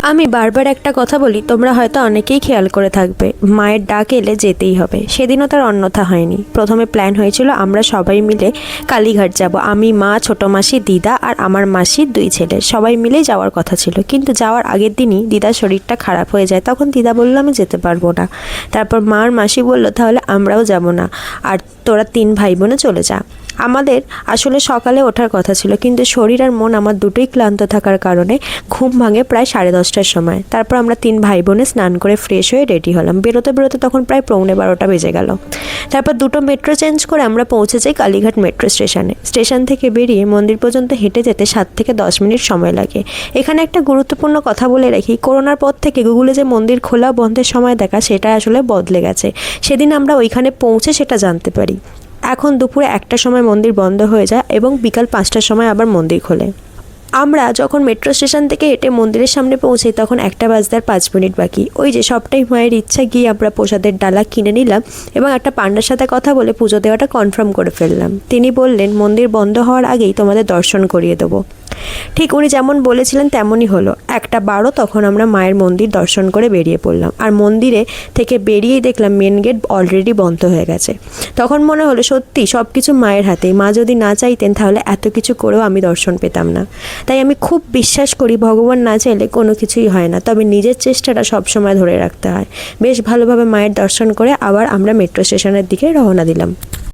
আমি বারবার একটা কথা বলি, তোমরা হয়তো অনেকেই খেয়াল করে থাকবে, মায়ের ডাক এলে যেতেই হবে। সেদিনও তার অন্যথা হয়নি। প্রথমে প্ল্যান হয়েছিল আমরা সবাই মিলে কালীঘাট যাব। আমি, মা, ছোটো মাসি, দিদা আর আমার মাসির 2 ছেলে সবাই মিলেই যাওয়ার কথা ছিল। কিন্তু যাওয়ার আগের দিনই দিদার শরীরটা খারাপ হয়ে যায়। তখন দিদা বলল আমি যেতে পারবো না। তারপর মা আর মাসি বলল তাহলে আমরাও যাব না, আর তোরা 3 ভাই বোনে চলে যা। আমাদের আসলে সকালে ওঠার কথা ছিল, কিন্তু শরীর আর মন আমার দুটোই ক্লান্ত থাকার কারণে ঘুম ভাঙে প্রায় 10:30টার সময়। তারপর আমরা 3 ভাই বোনে স্নান করে ফ্রেশ হয়ে রেডি হলাম। বেরোতে বেরোতে তখন প্রায় 11:45 বেজে গেল। তারপর 2টো মেট্রো চেঞ্জ করে আমরা পৌঁছে যাই কালীঘাট মেট্রো স্টেশনে। স্টেশন থেকে বেরিয়ে মন্দির পর্যন্ত হেঁটে যেতে 7 থেকে 10 মিনিট সময় লাগে। এখানে একটা গুরুত্বপূর্ণ কথা বলে রাখি, করোনার পর থেকে গুগলে যে মন্দির খোলা বন্ধের সময় দেখা সেটা আসলে বদলে গেছে। সেদিন আমরা ওইখানে পৌঁছে সেটা জানতে পারি। এখন দুপুরে 1টার সময় মন্দির বন্ধ হয়ে যায় এবং বিকাল 5টার সময় আবার মন্দির খোলে। আমরা যখন মেট্রো স্টেশন থেকে হেঁটে মন্দিরের সামনে পৌঁছাই তখন 1টা বাজতে আর 5 মিনিট বাকি। ওই যে সবটাই মায়ের ইচ্ছা, গিয়ে আমরা প্রসাদের ডালা কিনে নিলাম এবং একটা পান্ডার সাথে কথা বলে পুজো দেওয়াটা কনফার্ম করে ফেললাম। তিনি বললেন মন্দির বন্ধ হওয়ার আগেই তোমাদের দর্শন করিয়ে দেবো। ঠিক উনি যেমন বলেছিলেন তেমনই হলো। 1টা 12 তখন আমরা মায়ের মন্দির দর্শন করে বেরিয়ে পড়লাম। আর মন্দিরে থেকে বেরিয়েই দেখলাম মেন গেট অলরেডি বন্ধ হয়ে গেছে। তখন মনে হলো সত্যি সব কিছু মায়ের হাতেই। মা যদি না চাইতেন তাহলে এত কিছু করেও আমি দর্শন পেতাম না। তাই আমি খুব বিশ্বাস করি ভগবান না চাইলে কোনো কিছুই হয় না, তবে নিজের চেষ্টাটা সবসময় ধরে রাখতে হয়। বেশ ভালোভাবে মায়ের দর্শন করে আবার আমরা মেট্রো স্টেশনের দিকে রওনা দিলাম।